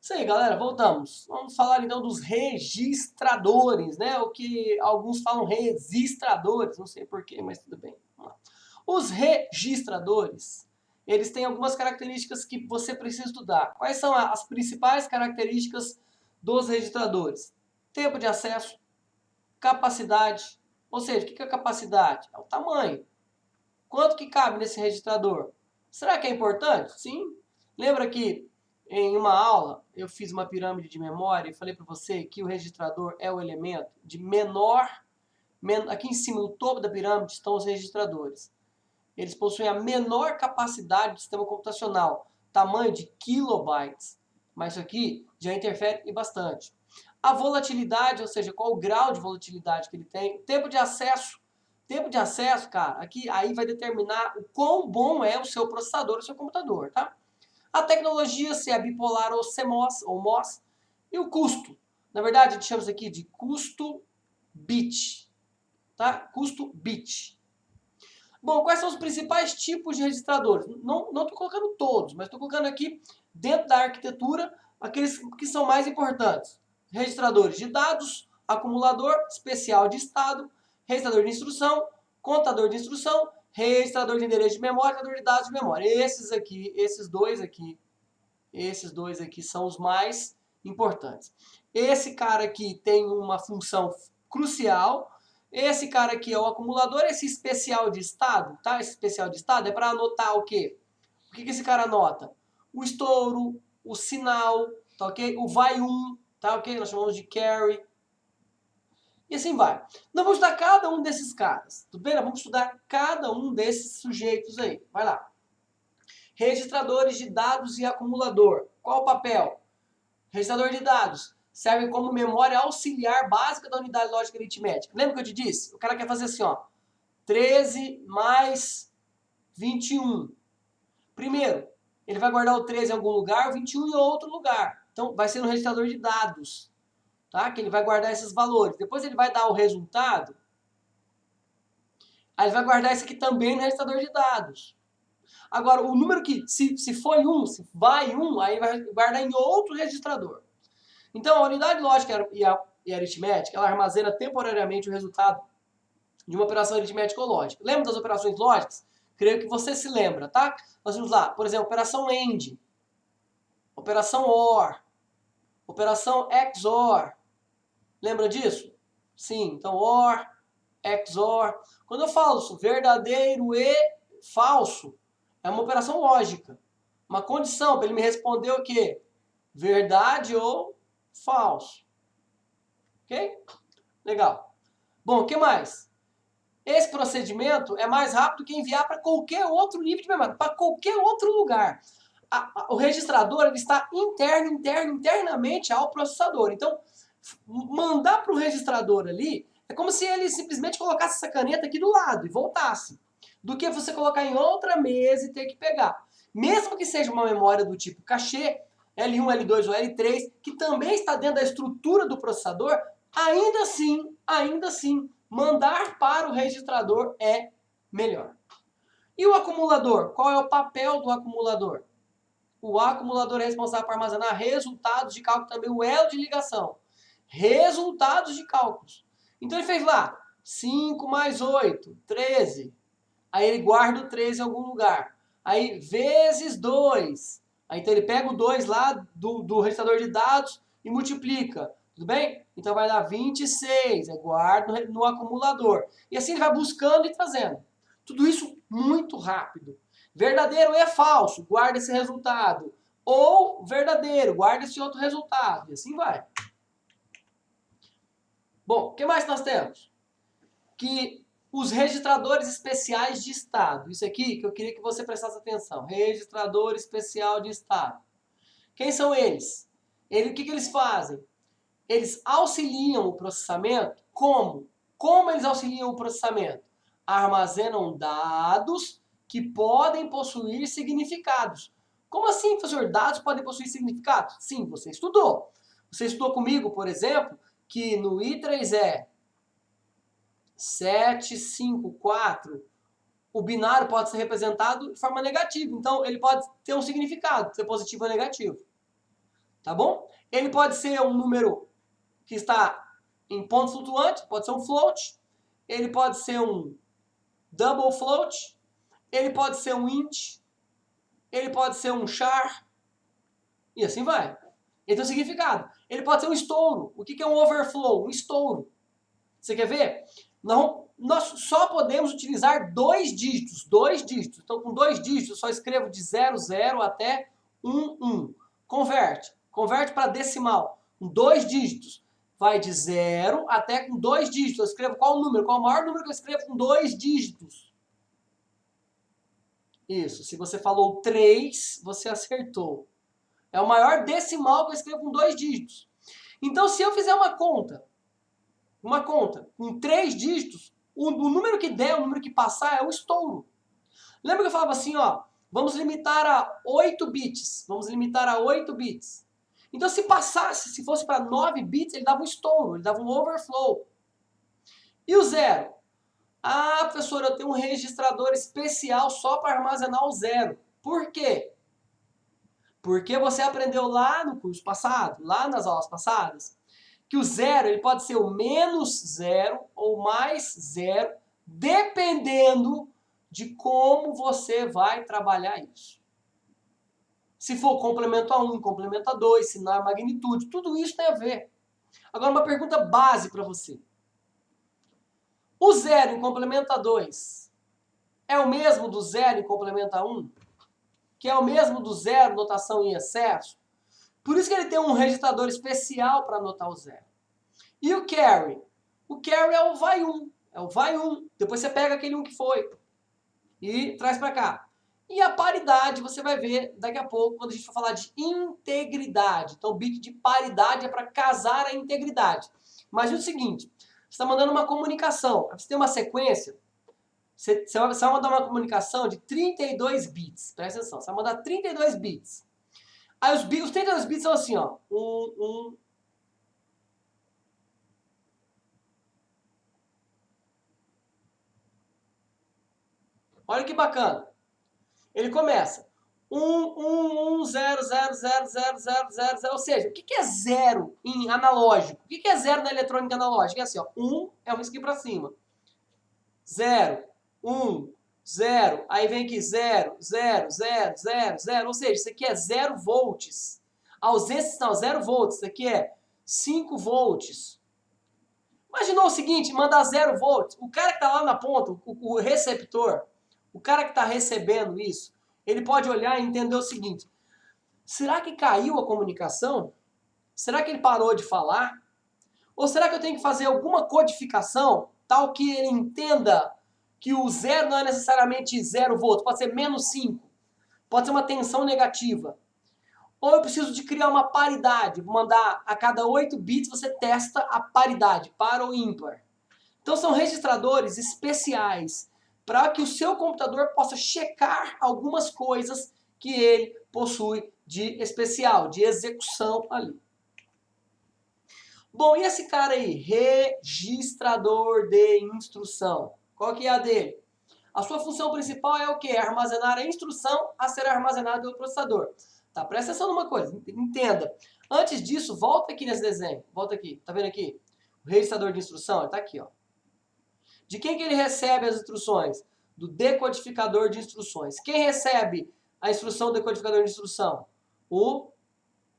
Isso aí, galera, voltamos. Vamos falar então dos registradores, né? O que alguns falam registradores, não sei porquê, mas tudo bem. Vamos lá. Os registradores, eles têm algumas características que você precisa estudar. Quais são as principais características dos registradores? Tempo de acesso, capacidade, ou seja, o que é capacidade? É o tamanho. Quanto que cabe nesse registrador? Será que é importante? Sim. Lembra que em uma aula eu fiz uma pirâmide de memória e falei para você que o registrador é o elemento de aqui em cima, no topo da pirâmide, estão os registradores. Eles possuem a menor capacidade do sistema computacional, tamanho de kilobytes. Mas isso aqui já interfere bastante. A volatilidade, ou seja, qual o grau de volatilidade que ele tem. Tempo de acesso. Tempo de acesso, cara, aqui aí vai determinar o quão bom é o seu processador, o seu computador, tá? A tecnologia, se é bipolar ou CMOS, ou MOS. E o custo. Na verdade, a gente chama isso aqui de custo bit. Tá? Custo bit. Bom, quais são os principais tipos de registradores? Não estou colocando todos, mas estou colocando aqui, dentro da arquitetura, aqueles que são mais importantes. Registradores de dados, acumulador, especial de estado, registrador de instrução, contador de instrução, registrador de endereço de memória, registrador de dados de memória. Esses dois aqui são os mais importantes. Esse cara aqui tem uma função crucial. Esse cara aqui é o acumulador, esse especial de estado, tá? Esse especial de estado é para anotar o quê? O que esse cara anota? O estouro, o sinal, tá ok? O vai tá ok? Nós chamamos de carry. E assim vai. Nós vamos estudar cada um desses caras, tudo bem? Nós vamos estudar cada um desses sujeitos aí. Vai lá. Registradores de dados e acumulador. Qual o papel? Registrador de dados serve como memória auxiliar básica da unidade lógica aritmética. Lembra que eu te disse? O cara quer fazer assim, ó. 13 mais 21. Primeiro, ele vai guardar o 13 em algum lugar, o 21 em outro lugar. Então, vai ser no registrador de dados, tá? Que ele vai guardar esses valores. Depois ele vai dar o resultado. Aí ele vai guardar esse aqui também no registrador de dados. Agora, o número que, se foi 1, se vai 1, aí vai guardar em outro registrador. Então, a unidade lógica e aritmética, ela armazena temporariamente o resultado de uma operação aritmética ou lógica. Lembra das operações lógicas? Creio que você se lembra, tá? Nós vamos lá, por exemplo, operação AND, operação OR, operação XOR. Lembra disso? Sim, então OR, XOR. Quando eu falo verdadeiro e falso, é uma operação lógica. Uma condição para ele me responder o quê? Verdade ou falso. Ok? Legal. Bom, o que mais? Esse procedimento é mais rápido que enviar para qualquer outro nível de memória, para qualquer outro lugar. O registrador ele está internamente ao processador. Então, mandar para o registrador ali é como se ele simplesmente colocasse essa caneta aqui do lado e voltasse. Do que você colocar em outra mesa e ter que pegar. Mesmo que seja uma memória do tipo cachê, L1, L2 ou L3, que também está dentro da estrutura do processador, ainda assim, mandar para o registrador é melhor. E o acumulador? Qual é o papel do acumulador? O acumulador é responsável por armazenar resultados de cálculo, também o elo de ligação. Resultados de cálculos. Então ele fez lá, 5 mais 8, 13. Aí ele guarda o 13 em algum lugar. Aí vezes 2. Aí então ele pega o 2 lá do registrador de dados e multiplica. Tudo bem? Então vai dar 26. Aí guarda no acumulador. E assim ele vai buscando e trazendo. Tudo isso muito rápido. Verdadeiro é falso, guarda esse resultado. Ou verdadeiro, guarda esse outro resultado. E assim vai. Bom, o que mais nós temos? Que os registradores especiais de estado. Isso aqui que eu queria que você prestasse atenção. Registrador especial de estado. Quem são eles? O que eles fazem? Eles auxiliam o processamento. Como? Como eles auxiliam o processamento? Armazenam dados que podem possuir significados. Como assim, professor? Dados podem possuir significados? Sim, você estudou. Você estudou comigo, por exemplo, que no I3E 754, o binário pode ser representado de forma negativa. Então, ele pode ter um significado, ser positivo ou negativo. tá bom? Ele pode ser um número que está em ponto flutuante, pode ser um float, ele pode ser um double float, ele pode ser um int, ele pode ser um char, e assim vai. Ele tem um significado. Ele pode ser um estouro. O que é um overflow? Um estouro. Você quer ver? Não, nós só podemos utilizar 2 dígitos. 2 dígitos. Então, com 2 dígitos, eu só escrevo de 00 até 11. Converte. Converte para decimal. Com 2 dígitos. Vai de 0 até com 2 dígitos. Eu escrevo qual número? Qual o maior número que eu escrevo com 2 dígitos? Isso. Se você falou 3, você acertou. É o maior decimal que eu escrevo com 2 dígitos. Então, se eu fizer uma conta com 3 dígitos, o número que der, o número que passar é o estouro. Lembra que eu falava assim, ó, vamos limitar a 8 bits. Vamos limitar a 8 bits. Então, se passasse, se fosse para 9 bits, ele dava um estouro, ele dava um overflow. E o 0? Ah, professor, eu tenho um registrador especial só para armazenar o 0. Por quê? Porque você aprendeu lá no curso passado, lá nas aulas passadas, que o 0 ele pode ser o menos 0 ou mais 0, dependendo de como você vai trabalhar isso. Se for complemento a 1, complemento a 2, se na magnitude, tudo isso tem a ver. Agora uma pergunta base para você. O 0 em complemento a 2 é o mesmo do 0 em complemento a 1? Que é o mesmo do 0 notação em excesso? Por isso que ele tem um registrador especial para anotar o 0. E o carry? O carry é o vai 1. É o vai 1. Depois você pega aquele 1 que foi e traz para cá. E a paridade você vai ver daqui a pouco quando a gente for falar de integridade. Então o bit de paridade é para casar a integridade. Imagina o seguinte, você está mandando uma comunicação. Você tem uma sequência, você vai mandar uma comunicação de 32 bits. Presta atenção, você vai mandar 32 bits. Aí os 32 bits são assim, ó. 1. Olha que bacana. Ele começa 1, 1, 1, 0, 0, 0, 0, 0, 0, 0. Ou seja, o que é 0 em analógico? O que é 0 na eletrônica analógica? É assim, ó. 1 é um risquinho para cima. 0, 1, 0. Aí vem aqui 0, 0, 0, 0, 0. Ou seja, isso aqui é 0 volts. A ausência não, 0 volts. Isso aqui é 5 volts. Imaginou o seguinte, mandar 0 volts. O cara que está lá na ponta, o receptor, o cara que está recebendo isso, ele pode olhar e entender o seguinte: será que caiu a comunicação? Será que ele parou de falar? Ou será que eu tenho que fazer alguma codificação tal que ele entenda que o 0 não é necessariamente 0 volts, pode ser menos 5, pode ser uma tensão negativa. Ou eu preciso de criar uma paridade, vou mandar a cada 8 bits você testa a paridade, par ou ímpar. Então são registradores especiais para que o seu computador possa checar algumas coisas que ele possui de especial, de execução ali. Bom, e esse cara aí? Registrador de instrução. Qual que é a dele? A sua função principal é o quê? Armazenar a instrução a ser armazenada pelo processador. Tá, presta atenção numa coisa, entenda. Antes disso, volta aqui nesse desenho. Volta aqui, tá vendo aqui? O registrador de instrução, ele tá aqui, ó. De quem que ele recebe as instruções? Do decodificador de instruções. Quem recebe a instrução do decodificador de instrução?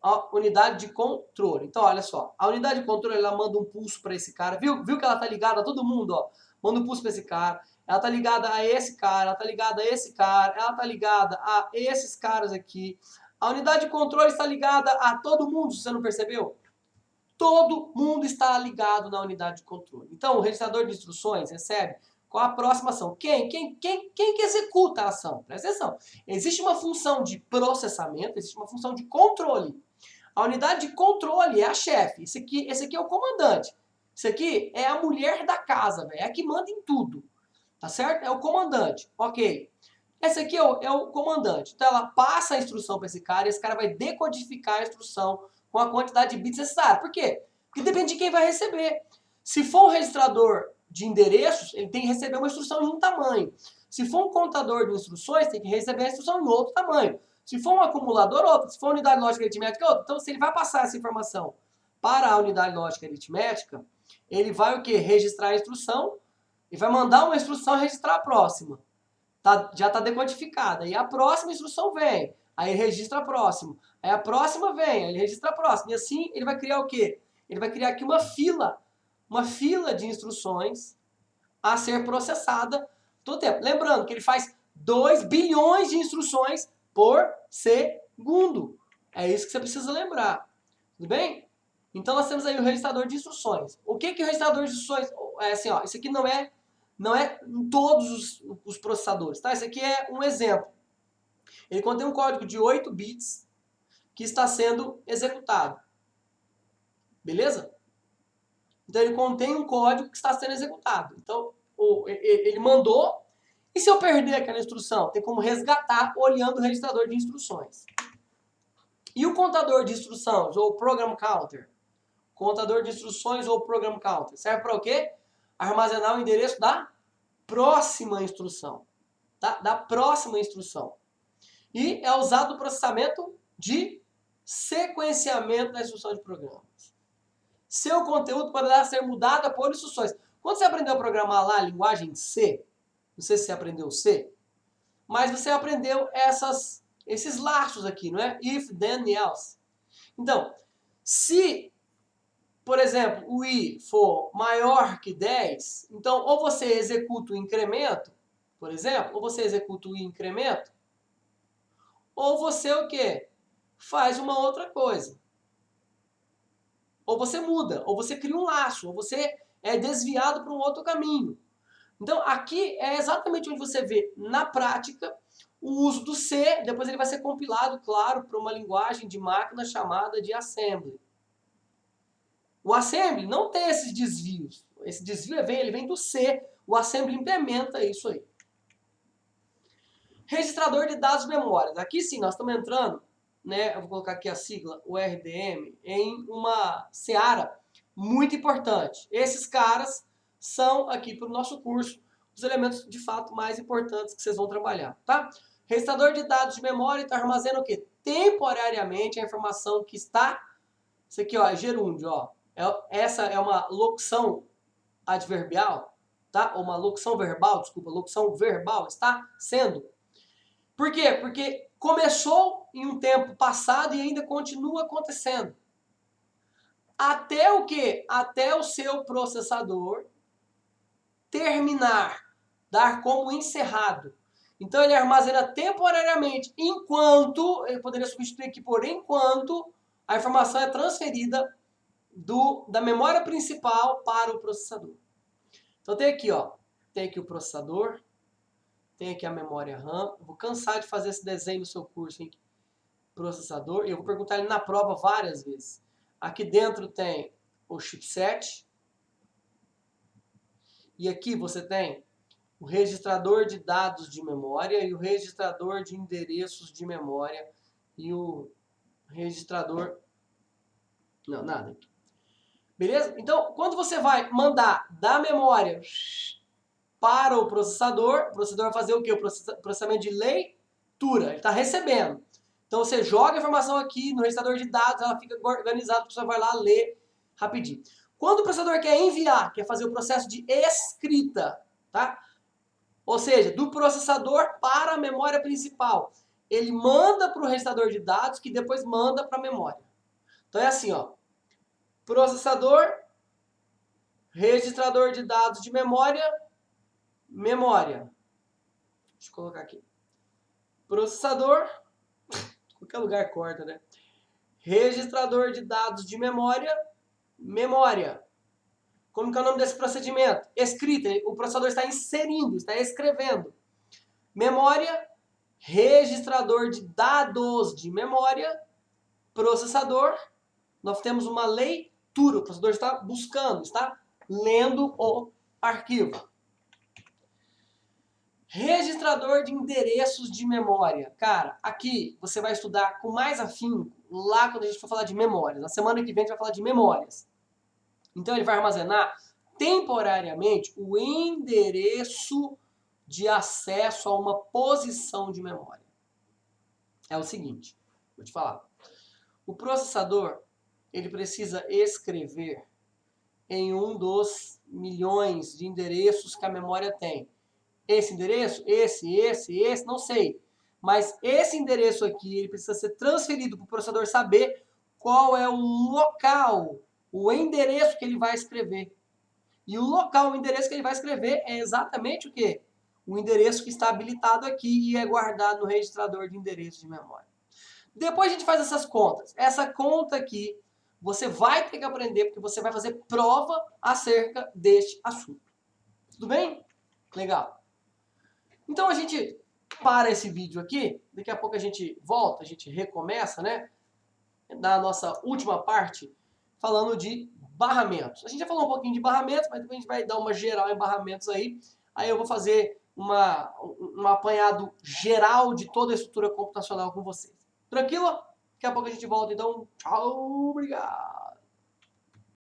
A unidade de controle. Então, olha só. A unidade de controle, ela manda um pulso para esse cara. Viu que ela tá ligada a todo mundo, ó? Manda um pulso para esse cara. Ela tá ligada a esse cara. Ela tá ligada a esse cara. Ela tá ligada a esses caras aqui. A unidade de controle está ligada a todo mundo, se você não percebeu. Todo mundo está ligado na unidade de controle. Então, o registrador de instruções recebe qual a próxima ação. Quem que executa a ação? Presta atenção. Existe uma função de processamento, existe uma função de controle. A unidade de controle é a chefe. Esse aqui é o comandante. Isso aqui é a mulher da casa, véio. É a que manda em tudo. Tá certo? É o comandante. Ok. Esse aqui é o comandante. Então, ela passa a instrução para esse cara e esse cara vai decodificar a instrução com a quantidade de bits necessária. Por quê? Porque depende de quem vai receber. Se for um registrador de endereços, ele tem que receber uma instrução em um tamanho. Se for um contador de instruções, tem que receber a instrução em outro tamanho. Se for um acumulador, outra. Se for unidade lógica aritmética, outra. Então, se ele vai passar essa informação para a unidade lógica aritmética, ele vai o quê? Registrar a instrução e vai mandar uma instrução e registrar a próxima. Já está decodificada. E a próxima instrução vem. Aí ele registra a próxima. Aí a próxima vem, aí ele registra a próxima. E assim ele vai criar o quê? Ele vai criar aqui uma fila de instruções a ser processada todo tempo. Lembrando que ele faz 2 bilhões de instruções por segundo. É isso que você precisa lembrar. Tudo bem? Então nós temos aí o registrador de instruções. O que é o registrador de instruções? É assim, ó, isso aqui não é em todos os processadores, tá? Isso aqui é um exemplo. Ele contém um código de 8 bits que está sendo executado. Beleza? Então ele contém um código que está sendo executado. Então ele mandou, e se eu perder aquela instrução? Tem como resgatar olhando o registrador de instruções. E o contador de instruções, ou program counter? Contador de instruções ou program counter. Serve para o quê? Armazenar o endereço da próxima instrução. Tá? Da próxima instrução. E é usado no processamento de sequenciamento da instrução de programas. Seu conteúdo poderá ser mudado por instruções. Quando você aprendeu a programar lá a linguagem C, não sei se você aprendeu C, mas você aprendeu esses laços aqui, não é? If, then, else. Então, se, por exemplo, o i for maior que 10, então ou você executa o incremento, por exemplo, ou você executa o incremento, ou você o quê? Faz uma outra coisa. Ou você muda, ou você cria um laço, ou você é desviado para um outro caminho. Então, aqui é exatamente onde você vê, na prática, o uso do C. Depois ele vai ser compilado, claro, para uma linguagem de máquina chamada de assembly. O assembly não tem esses desvios. Esse desvio ele vem do C. O assembly implementa isso aí. Registrador de dados de memórias. Aqui sim, nós estamos entrando, né, eu vou colocar aqui a sigla, o RDM, em uma seara muito importante. Esses caras são, aqui para o nosso curso, os elementos de fato mais importantes que vocês vão trabalhar, tá? Registrador de dados de memória está armazenando o quê? Temporariamente a informação que está, isso aqui ó, é gerúndio, ó. Essa é uma locução adverbial, tá? Ou uma locução verbal, desculpa, locução verbal, está sendo. Por quê? Porque começou em um tempo passado e ainda continua acontecendo. Até o quê? Até o seu processador terminar, dar como encerrado. Então ele armazena temporariamente, enquanto, ele poderia substituir aqui por enquanto, a informação é transferida da memória principal para o processador. Então tem aqui, ó, tem aqui o processador, tem aqui a memória RAM. Eu vou cansar de fazer esse desenho no seu curso, hein? Processador. E eu vou perguntar ele na prova várias vezes. Aqui dentro tem o chipset. E aqui você tem o registrador de dados de memória e o registrador de endereços de memória e o registrador... Não, nada aqui. Beleza? Então, quando você vai mandar da memória para o processador vai fazer o quê? O processamento de leitura. Ele está recebendo. Então você joga a informação aqui no registrador de dados, ela fica organizada, o processador vai lá ler rapidinho. Quando o processador quer enviar, quer fazer o processo de escrita, tá? Ou seja, do processador para a memória principal, ele manda para o registrador de dados, que depois manda para a memória. Então é assim, ó. Processador, registrador de dados de memória. Deixa eu colocar aqui. Processador, qualquer lugar corta, né? Registrador de dados de memória. Como que é o nome desse procedimento? Escrita. O processador está inserindo, está escrevendo. Memória, registrador de dados de memória, processador. Nós temos uma leitura. O processador está buscando, está lendo o arquivo. Registrador de endereços de memória. Cara, aqui você vai estudar com mais afinco lá quando a gente for falar de memórias. Na semana que vem a gente vai falar de memórias. Então ele vai armazenar temporariamente o endereço de acesso a uma posição de memória. é o seguinte, vou te falar. O processador, ele precisa escrever em um dos milhões de endereços que a memória tem. Esse endereço? Esse, não sei. Mas esse endereço aqui, ele precisa ser transferido para o processador saber qual é o local, o endereço que ele vai escrever. E o local, o endereço que ele vai escrever é exatamente o quê? O endereço que está habilitado aqui e é guardado no registrador de endereço de memória. Depois a gente faz essas contas. Essa conta aqui, você vai ter que aprender porque você vai fazer prova acerca deste assunto. Tudo bem? Legal. Então a gente para esse vídeo aqui, daqui a pouco a gente volta, a gente recomeça, né? Na nossa última parte, falando de barramentos. A gente já falou um pouquinho de barramentos, mas depois a gente vai dar uma geral em barramentos aí. Aí eu vou fazer um apanhado geral de toda a estrutura computacional com vocês. Tranquilo? Daqui a pouco a gente volta, então. Tchau, obrigado!